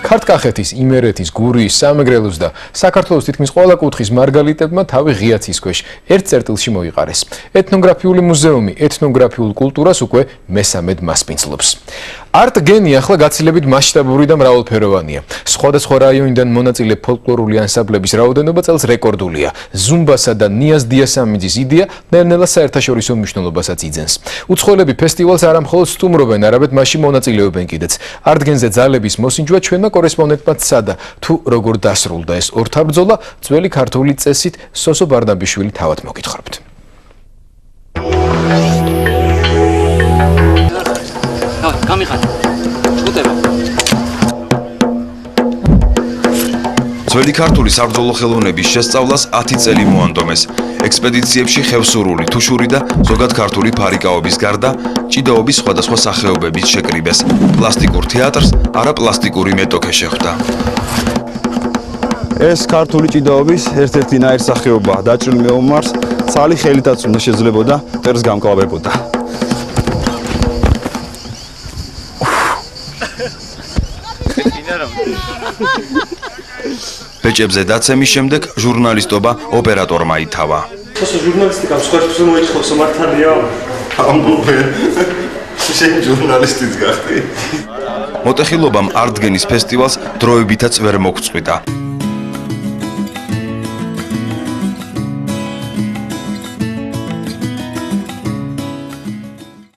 ქართკახეთის, იმერეთის, გურიის, სამეგრელოს და საქართველოს თითქმის ყველა კუთხის მარგალიტებმა თავი ღია ცის ქვეშ ერთ წერტილში მოიყარეს. ეთნოგრაფიული მუზეუმი ეთნოგრაფიულ კულტურას უკვე მესამედ მასპინძლობს. არტ-გენი ახლა გაცილებით მასშტაბური და მრავალფეროვანია. სხვადასხვა რაიონიდან მონაწილე ფოლკლორული ანსამბლების რაოდენობა წელს რეკორდულია. ზუმბასა და ნიაზ დიასამიძის იდეა ნელ-ნელა საერთაშორისო მნიშვნელობასაც იძენს. უცხოელები ფესტივალს არა მხოლოდ სტუმრობენ, არამედ მასში მონაწილეობენ კიდეც. არტ-გენზე ძალების მოსინჯვა ჩვენმა კორესპონდენტმა ცადა, თუ როგორ დასრულდა ეს ორთაბრძოლა, ძველი ქართული წესით სოსო ბარნაბიშვილი თავად მოგითხრობთ. ძველი ქართული საბრძოლო ხელოვნების შესწავლას 10 წელი მოანდომეს. ექსპედიციებში ხევსურული, თუშური და ზოგად ქართული ფარიკაობის გარდა ჭიდაობის სხვადასხვა სახეობებიც შეკრიბეს. პლასტიკურ თეატრს არაპლასტიკური მეტოქე შეხვდა. ეს ქართული ჭიდაობის ერთ-ერთი ნაირსახეობაა. დაჭრილ მეომარს ცალი ხელითაც უნდა შეძლებოდა, მტერს გამკლავებოდა. ბეჭებზე დაცემის შემდეგ ჟურნალისტობა ოპერატორმა ითავა. ჟურნალისტიკა სხვათვის მოითხოვს მართალია? ამბობე. შენ ჟურნალისტიც გახდი. მოტეხილობამ არტ-გენის ფესტივალს დროებითაც ვერ მოგწყვიტა.